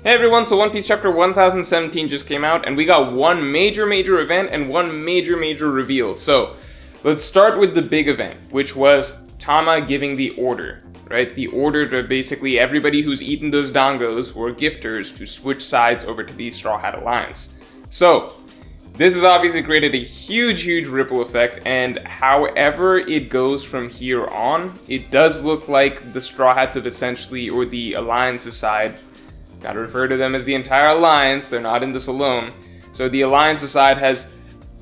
Hey everyone, so One Piece chapter 1017 just came out, and we got one major event and one major reveal. So, let's start with the big event, which was Tama giving the order, right? The order to basically everybody who's eaten those dongos or gifters to switch sides over to the Straw Hat Alliance. So, this has obviously created a huge ripple effect, and however it goes from here on, it does look like the Straw Hats have essentially, or the Alliance's side, gotta refer to them as the entire Alliance, they're not in this alone. So the Alliance's side has,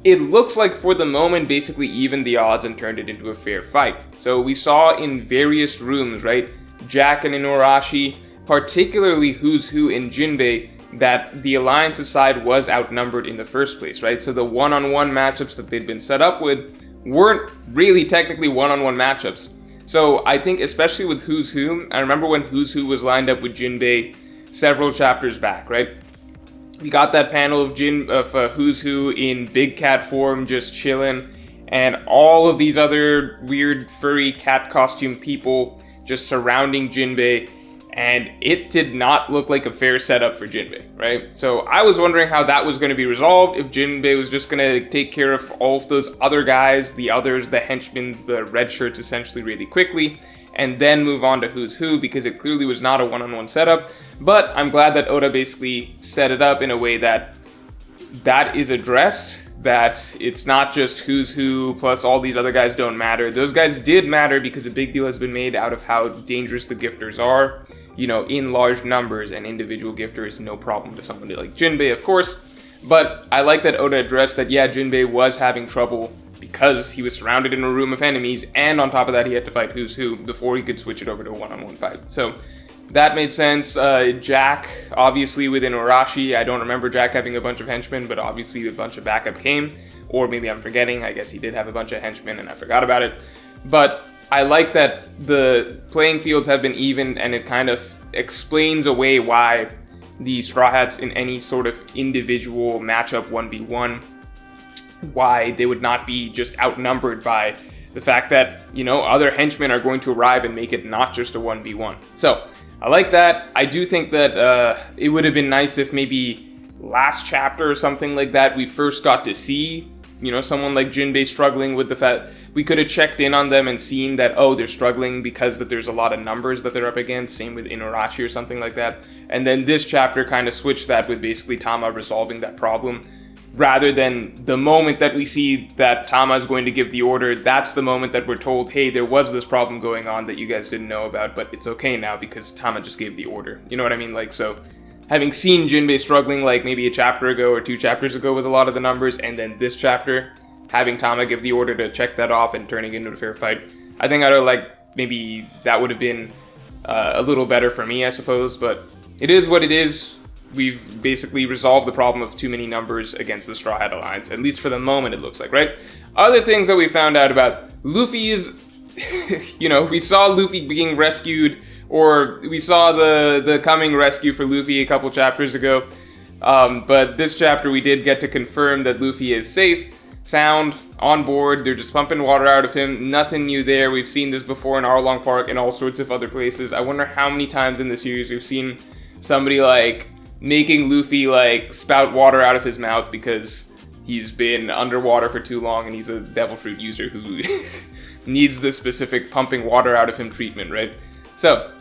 it looks like for the moment, basically evened the odds and turned it into a fair fight. So we saw in various rooms, right, Jack and Inuarashi, particularly Who's Who and Jinbei, that the Alliance's side was outnumbered in the first place, right? So the one-on-one matchups that they'd been set up with weren't really technically one-on-one matchups. So I think especially with Who's Who, I remember when Who's Who was lined up with Jinbei several chapters back, right? We got that panel of Who's Who in big cat form just chilling, and all of these other weird furry cat costume people just surrounding Jinbei, and it did not look like a fair setup for Jinbei, right? So I was wondering how that was going to be resolved, if Jinbei was just going to take care of all of those other guys, the others, the henchmen, the red shirts essentially really quickly, and then move on to Who's Who, because it clearly was not a one-on-one setup. But I'm glad that Oda basically set it up in a way that is addressed, that it's not just Who's Who plus all these other guys don't matter. Those guys did matter because a big deal has been made out of how dangerous the gifters are, you know, in large numbers, and individual gifter is no problem to somebody like Jinbei, of course. But I like that Oda addressed that, yeah, Jinbei was having trouble because he was surrounded in a room of enemies, and on top of that he had to fight Who's Who before he could switch it over to a one-on-one fight. So that made sense. Jack, obviously with Inuarashi, I don't remember Jack having a bunch of henchmen, but obviously a bunch of backup came. Or maybe I'm forgetting, I guess he did have a bunch of henchmen and I forgot about it. But I like that the playing fields have been even, and it kind of explains away why the Straw Hats in any sort of individual matchup 1v1, why they would not be just outnumbered by the fact that, you know, other henchmen are going to arrive and make it not just a 1v1. So I like that. I do think that it would have been nice if maybe last chapter or something like that we first got to see, you know, someone like Jinbei struggling with the fact we could have checked in on them and seen that, oh, they're struggling because that there's a lot of numbers that they're up against, same with Inuarashi or something like that. And then this chapter kind of switched that with basically Tama resolving that problem. Rather than the moment that we see that Tama is going to give the order, that's the moment that we're told, hey, there was this problem going on that you guys didn't know about, but it's okay now because Tama just gave the order. You know what I mean? Like, so having seen Jinbei struggling like maybe a chapter ago or 2 chapters ago with a lot of the numbers, and then this chapter having Tama give the order to check that off and turning it into a fair fight, I think I'd have like maybe that would have been a little better for me, I suppose, but it is what it is. We've basically resolved the problem of too many numbers against the Straw Hat Alliance, at least for the moment it looks like, right? Other things that we found out about, Luffy's, you know, we saw Luffy being rescued, or we saw the coming rescue for Luffy a couple chapters ago, but this chapter we did get to confirm that Luffy is safe, sound, on board. They're just pumping water out of him, nothing new there. We've seen this before in Arlong Park and all sorts of other places. I wonder how many times in the series we've seen somebody like making Luffy like spout water out of his mouth because he's been underwater for too long and he's a devil fruit user who needs this specific pumping water out of him treatment, right? So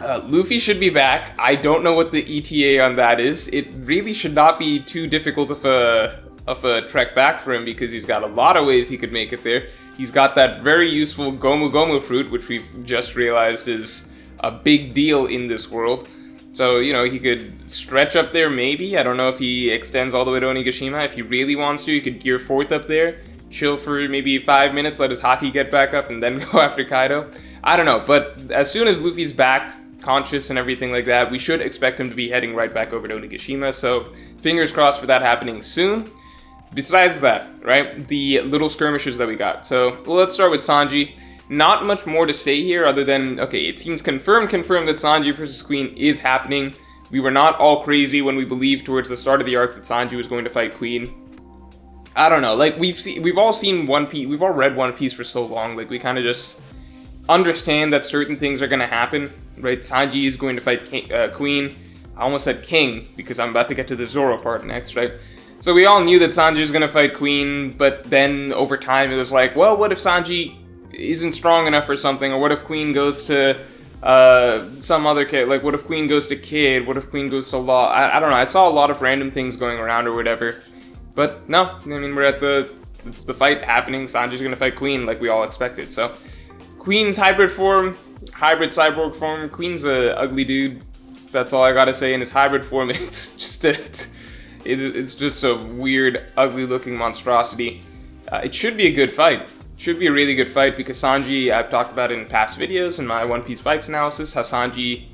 Luffy should be back. I don't know what the ETA on that is. It really should not be too difficult of a trek back for him because he's got a lot of ways he could make it there. He's got that very useful Gomu Gomu fruit, which we've just realized is a big deal in this world. So, you know, he could stretch up there maybe. I don't know if he extends all the way to Onigashima. If he really wants to, he could gear forth up there, chill for maybe 5 minutes, let his haki get back up, and then go after Kaido. I don't know, but as soon as Luffy's back, conscious and everything like that, we should expect him to be heading right back over to Onigashima, so fingers crossed for that happening soon. Besides that, right, the little skirmishes that we got. So, well, let's start with Sanji. Not much more to say here other than, okay, it seems confirmed that Sanji versus Queen is happening. We were not all crazy when we believed towards the start of the arc that Sanji was going to fight Queen. I don't know, like, we've all seen One Piece, we've all read One Piece for so long, like, we kind of just understand that certain things are going to happen, right? Sanji is going to fight Queen. I almost said king, because I'm about to get to the Zoro part next, right? So we all knew that Sanji was going to fight Queen, but then over time it was like, well, what if Sanji isn't strong enough or something? Or what if Queen goes to some other kid? Like, what if Queen goes to Kid? What if Queen goes to Law? I don't know. I saw a lot of random things going around or whatever. But no, I mean, it's the fight happening. Sanji's going to fight Queen like we all expected. So Queen's hybrid form, hybrid cyborg form. Queen's a ugly dude. That's all I got to say. In his hybrid form, it's just a weird, ugly-looking monstrosity. It should be a good fight. It should be a really good fight because Sanji, I've talked about in past videos in my One Piece fights analysis, how Sanji,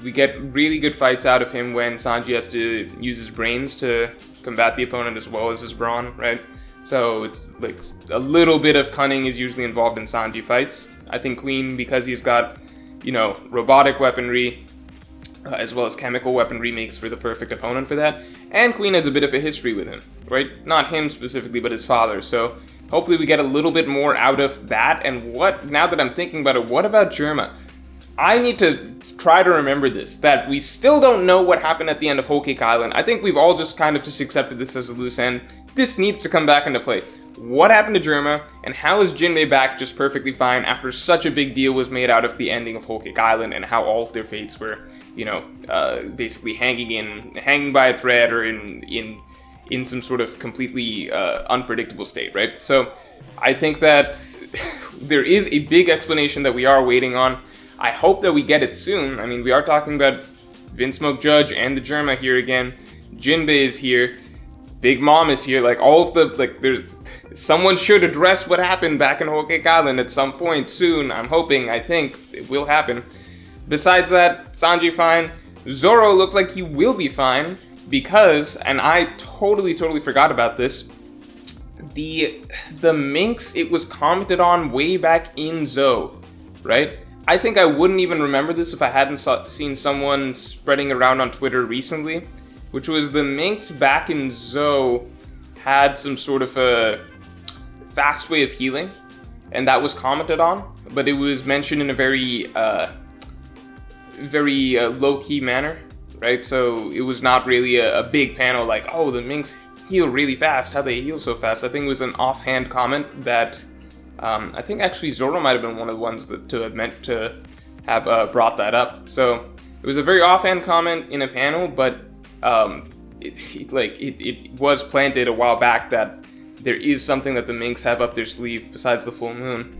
we get really good fights out of him when Sanji has to use his brains to combat the opponent as well as his brawn, right? So it's like a little bit of cunning is usually involved in Sanji fights. I think Queen, because he's got, robotic weaponry, as well as chemical weaponry, makes for the perfect opponent for that. And Queen has a bit of a history with him, right? Not him specifically, but his father. So hopefully we get a little bit more out of that. And now that I'm thinking about it, what about Germa? I need to try to remember this, that we still don't know what happened at the end of Whole Cake Island. I think we've all just kind of just accepted this as a loose end. This needs to come back into play. What happened to Germa, and how is Jinbei back just perfectly fine after such a big deal was made out of the ending of Whole Cake Island and how all of their fates were, basically hanging by a thread or in some sort of completely unpredictable state, right? So I think that there is a big explanation that we are waiting on. I hope that we get it soon. I mean, we are talking about Vince Smoke Judge and the Germa here again. Jinbei is here. Big Mom is here. Like, all of the, someone should address what happened back in Whole Cake Island at some point soon. I'm hoping, I think, it will happen. Besides that, Sanji fine. Zoro looks like he will be fine because, and I totally forgot about this, the minx, it was commented on way back in Zou, right? I think I wouldn't even remember this if I hadn't seen someone spreading around on Twitter recently, which was the minx back in Zou had some sort of a fast way of healing, and that was commented on, but it was mentioned in a very low-key manner, right? So it was not really a big panel like, oh, the minx heal really fast, how they heal so fast. I think it was an offhand comment that I think actually Zoro might have been one of the ones to have meant to have brought that up. So it was a very offhand comment in a panel, but it was planted a while back that there is something that the minx have up their sleeve besides the full moon.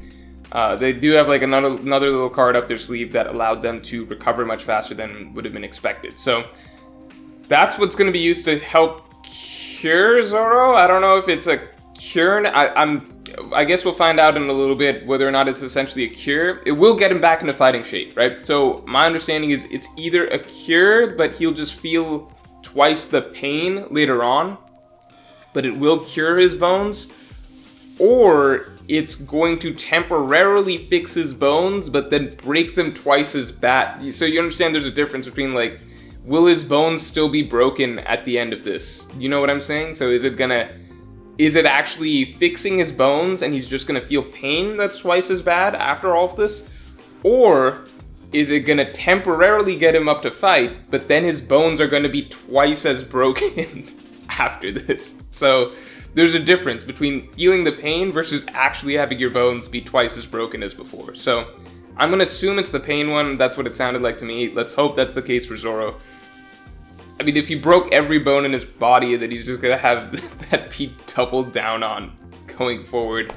They do have like another little card up their sleeve that allowed them to recover much faster than would have been expected. So that's what's going to be used to help cure Zoro. I don't know if it's a cure. I guess we'll find out in a little bit whether or not it's essentially a cure. It will get him back into fighting shape, right? So my understanding is it's either a cure, but he'll just feel twice the pain later on, but it will cure his bones, or it's going to temporarily fix his bones, but then break them twice as bad. So you understand there's a difference between, like, will his bones still be broken at the end of this? You know what I'm saying? So is it actually fixing his bones and he's just gonna feel pain that's twice as bad after all of this? Or is it gonna temporarily get him up to fight, but then his bones are gonna be twice as broken after this? So there's a difference between feeling the pain versus actually having your bones be twice as broken as before. So I'm gonna assume it's the pain one. That's what it sounded like to me. Let's hope that's the case for Zoro. I mean, if he broke every bone in his body, that he's just gonna have that be doubled down on going forward.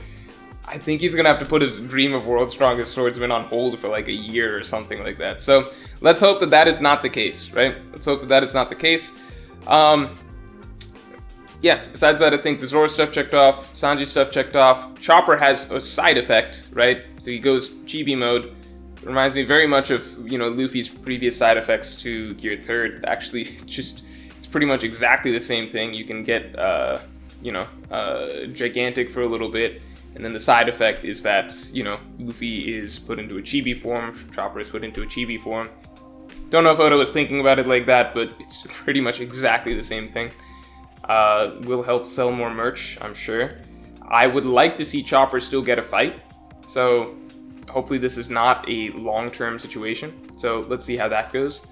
I think he's gonna have to put his dream of World's Strongest Swordsman on hold for like a year or something like that. So let's hope that that is not the case, right? Let's hope that that is not the case. Yeah, besides that, I think the Zoro stuff checked off, Sanji stuff checked off. Chopper has a side effect, right? So he goes chibi mode. Reminds me very much of, Luffy's previous side effects to Gear 3rd. Actually, it's pretty much exactly the same thing. You can get, gigantic for a little bit, and then the side effect is that, Luffy is put into a chibi form, Chopper is put into a chibi form. Don't know if Oda was thinking about it like that, but it's pretty much exactly the same thing. Will help sell more merch, I'm sure. I would like to see Chopper still get a fight, so hopefully this is not a long-term situation. So let's see how that goes.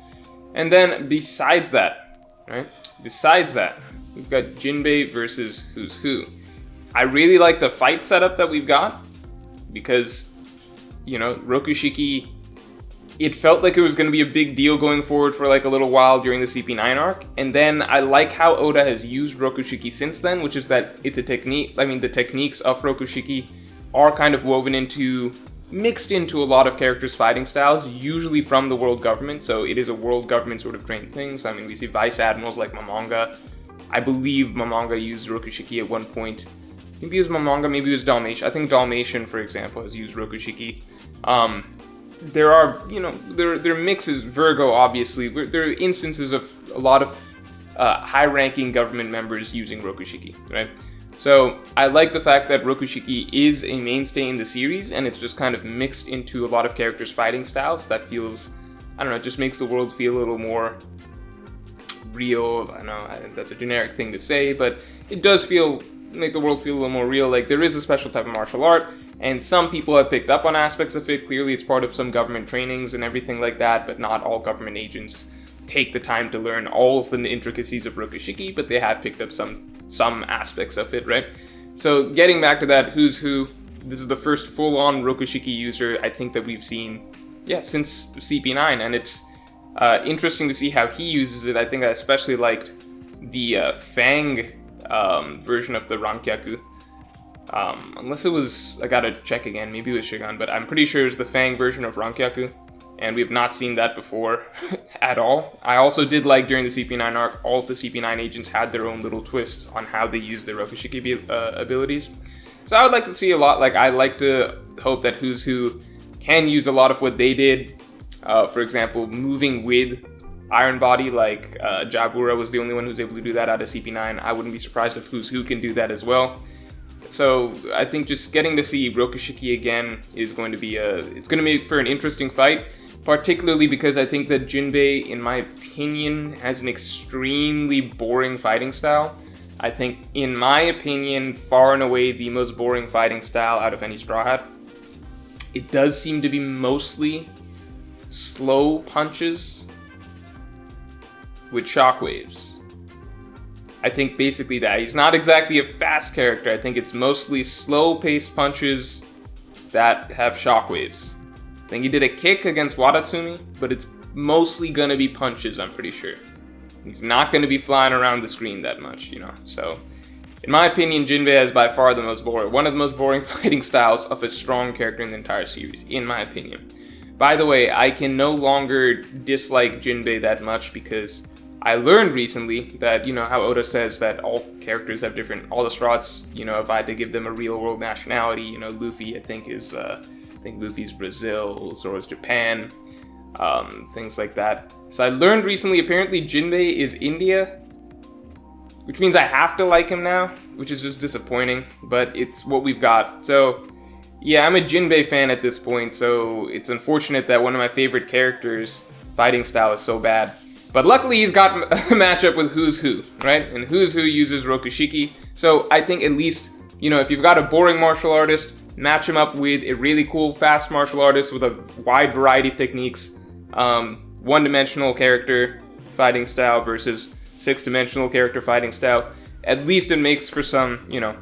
And then besides that, right? Besides that, we've got Jinbei versus Who's Who. I really like the fight setup that we've got because, you know, Rokushiki, it felt like it was going to be a big deal going forward for like a little while during the CP9 arc. And then I like how Oda has used Rokushiki since then, which is that it's a technique. I mean, the techniques of Rokushiki are kind of mixed into a lot of characters' fighting styles, usually from the world government. So it is a world government sort of trained thing. So I mean, we see vice admirals like Momonga. I believe Momonga used Rokushiki at one point. Maybe it was Momonga, maybe it was Dalmatian. I think Dalmatian, for example, has used Rokushiki. There are, you know, there are mixes. Virgo, obviously. There are instances of a lot of high-ranking government members using Rokushiki, right? So I like the fact that Rokushiki is a mainstay in the series, and it's just kind of mixed into a lot of characters' fighting styles. That feels, I don't know, it just makes the world feel a little more real. I know that's a generic thing to say, but it does make the world feel a little more real. Like, there is a special type of martial art, and some people have picked up on aspects of it. Clearly, it's part of some government trainings and everything like that, but not all government agents take the time to learn all of the intricacies of Rokushiki, but they have picked up some aspects of it, right? So, getting back to that, Who's Who, this is the first full-on Rokushiki user I think that we've seen, since CP9, and it's interesting to see how he uses it. I think I especially liked the Fang version of the Rankyaku. Unless it was, I gotta check again, maybe it was Shigan, but I'm pretty sure it was the Fang version of Rankyaku, and we have not seen that before at all. I also did like during the CP9 arc, all of the CP9 agents had their own little twists on how they use their Rokushiki abilities. So I would like to see a lot, like, I like to hope that Who's Who can use a lot of what they did. For example, moving with Iron Body, like Jabura was the only one who's able to do that out of CP9. I wouldn't be surprised if Who's Who can do that as well. So I think just getting to see Rokushiki again is going to be it's going to make for an interesting fight, particularly because I think that Jinbei, in my opinion, has an extremely boring fighting style. I think, in my opinion, far and away the most boring fighting style out of any Straw Hat. It does seem to be mostly slow punches with shockwaves. I think basically that. He's not exactly a fast character. I think it's mostly slow-paced punches that have shockwaves. I think he did a kick against Watatsumi, but it's mostly gonna be punches, I'm pretty sure. He's not gonna be flying around the screen that much, you know. So, in my opinion, Jinbei has by far one of the most boring fighting styles of a strong character in the entire series, in my opinion. By the way, I can no longer dislike Jinbei that much because I learned recently that, you know, how Oda says that all characters have all the Straughts, you know, if I had to give them a real world nationality, you know, Luffy, I think Luffy's Brazil, Zoro's Japan, things like that. So I learned recently, apparently Jinbei is India, which means I have to like him now, which is just disappointing, but it's what we've got. So, yeah, I'm a Jinbei fan at this point, so it's unfortunate that one of my favorite characters' fighting style is so bad. But luckily, he's got a matchup with Who's Who, right? And Who's Who uses Rokushiki. So I think at least, you know, if you've got a boring martial artist, match him up with a really cool, fast martial artist with a wide variety of techniques. One-dimensional character fighting style versus six-dimensional character fighting style. At least it makes for some, you know,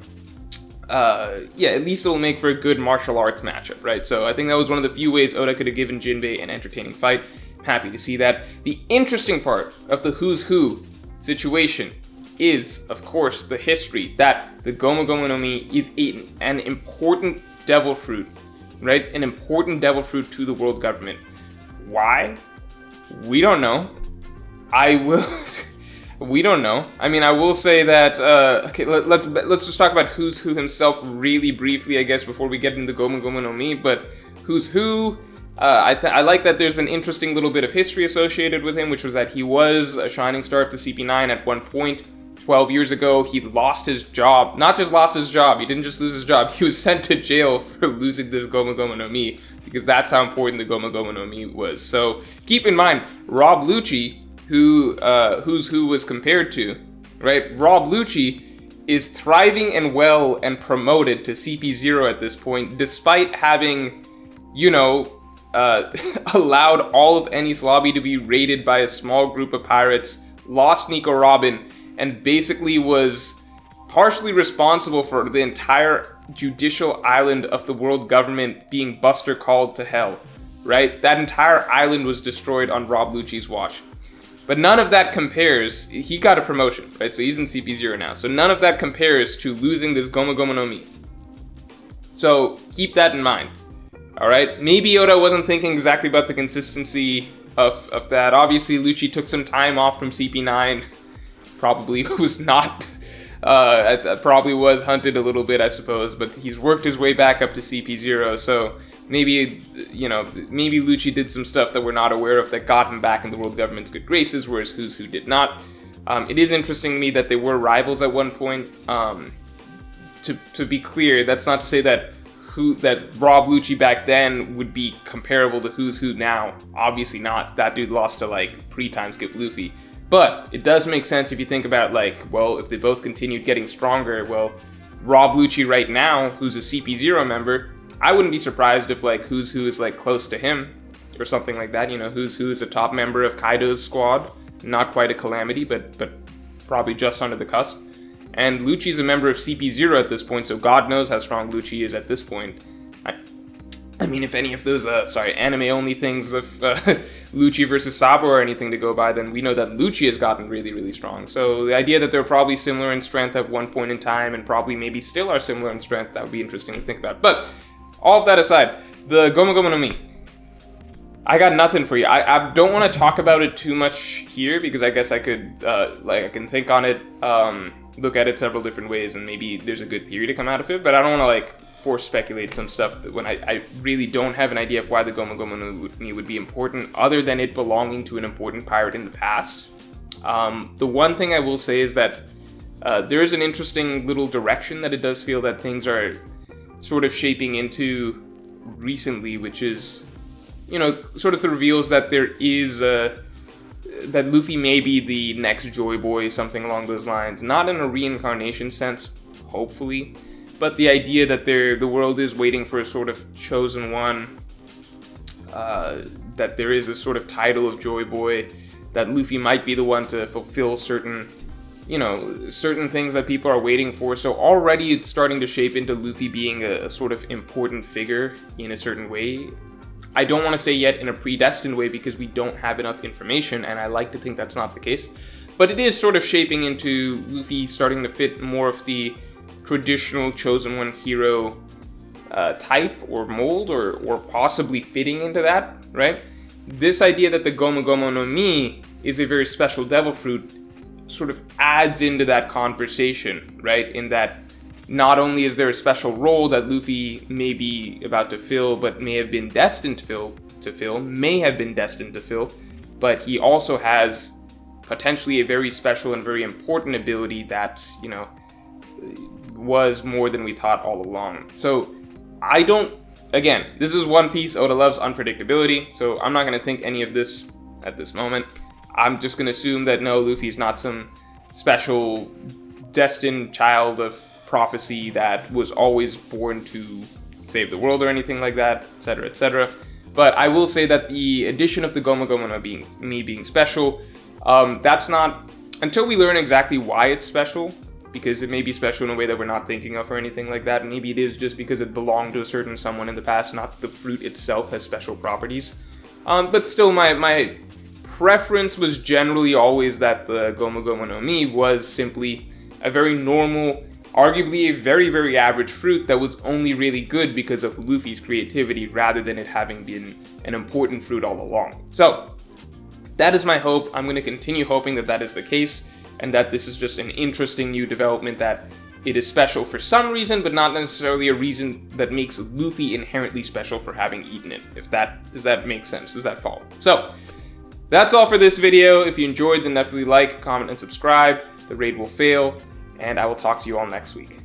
at least it'll make for a good martial arts matchup, right? So I think that was one of the few ways Oda could have given Jinbei an entertaining fight. Happy to see that. The interesting part of the Who's Who situation is, of course, the history that the Gomu Gomu no Mi is an important devil fruit, right? An important devil fruit to the world government. Why? We don't know. We don't know. I mean, I will say that, okay, let's just talk about Who's Who himself really briefly, I guess, before we get into Gomu Gomu no Mi, but Who's Who... I like that there's an interesting little bit of history associated with him, which was that he was a shining star of the CP9 at one point. 12 years ago, he lost his job. Not just lost his job, he didn't just lose his job, he was sent to jail for losing this Gomu Gomu no Mi, because that's how important the Gomu Gomu no Mi was. So, keep in mind, Rob Lucci, Who's Who was compared to, right? Rob Lucci is thriving and well and promoted to CP0 at this point, despite having, you know, allowed all of Enies Lobby to be raided by a small group of pirates, lost Nico Robin, and basically was partially responsible for the entire judicial island of the world government being Buster called to hell, right? That entire island was destroyed on Rob Lucci's watch. But none of that compares, he got a promotion, right? So he's in CP0 now. So none of that compares to losing this Gomu Gomu no Mi. So keep that in mind, all right? Maybe Oda wasn't thinking exactly about the consistency of that. Obviously, Lucci took some time off from CP9. Probably was not... probably was hunted a little bit, I suppose, but he's worked his way back up to CP0, so maybe, maybe Lucci did some stuff that we're not aware of that got him back in the world government's good graces, whereas Who's Who did not. It is interesting to me that they were rivals at one point. To be clear, that's not to say that Rob Lucci back then would be comparable to Who's Who now. Obviously not. That dude lost to, like, pre-time skip Luffy. But it does make sense if you think about, like, well, if they both continued getting stronger, well, Rob Lucci right now, who's a CP0 member, I wouldn't be surprised if, like, Who's Who is, like, close to him or something like that. Who's Who is a top member of Kaido's squad. Not quite a calamity, but probably just under the cusp. And Lucci's a member of CP0 at this point, so God knows how strong Lucci is at this point. I mean, if any of those, anime-only things of Lucci versus Sabo or anything to go by, then we know that Lucci has gotten really, really strong. So the idea that they're probably similar in strength at one point in time and probably maybe still are similar in strength, that would be interesting to think about. But all of that aside, the Gomu Gomu no Mi. I got nothing for you. I don't want to talk about it too much here because I guess I could, I can think on it, look at it several different ways, and maybe there's a good theory to come out of it, but I don't want to, like, force speculate some stuff that when I really don't have an idea of why the Gomu Gomu no Mi would be important, other than it belonging to an important pirate in the past. The one thing I will say is that there is an interesting little direction that it does feel that things are sort of shaping into recently, which is, sort of reveals that there is that Luffy may be the next Joy Boy, something along those lines. Not in a reincarnation sense, hopefully, but the idea that the world is waiting for a sort of chosen one, that there is a sort of title of Joy Boy, that Luffy might be the one to fulfill certain things that people are waiting for. So already it's starting to shape into Luffy being a sort of important figure in a certain way. I don't want to say yet in a predestined way because we don't have enough information, and I like to think that's not the case. But it is sort of shaping into Luffy starting to fit more of the traditional Chosen One hero type or mold, or possibly fitting into that, right? This idea that the Gomu Gomu no Mi is a very special devil fruit sort of adds into that conversation, right? In that not only is there a special role that Luffy may be about to fill, but may have been destined to fill, but he also has potentially a very special and very important ability that, was more than we thought all along. So again, this is One Piece. Oda loves unpredictability, so I'm not going to think any of this at this moment. I'm just going to assume that no, Luffy's not some special destined child of prophecy that was always born to save the world or anything like that, etc., etc. But I will say that the addition of the Gomu Gomu no Mi being special, that's not, until we learn exactly why it's special, because it may be special in a way that we're not thinking of or anything like that. Maybe it is just because it belonged to a certain someone in the past, not the fruit itself has special properties. But still, my preference was generally always that the Gomu Gomu no Mi was simply a very normal, arguably a very, very average fruit that was only really good because of Luffy's creativity rather than it having been an important fruit all along. So, that is my hope. I'm going to continue hoping that that is the case, and that this is just an interesting new development, that it is special for some reason, but not necessarily a reason that makes Luffy inherently special for having eaten it. Does that make sense? Does that follow? So, that's all for this video. If you enjoyed, then definitely like, comment, and subscribe. The raid will fail, and I will talk to you all next week.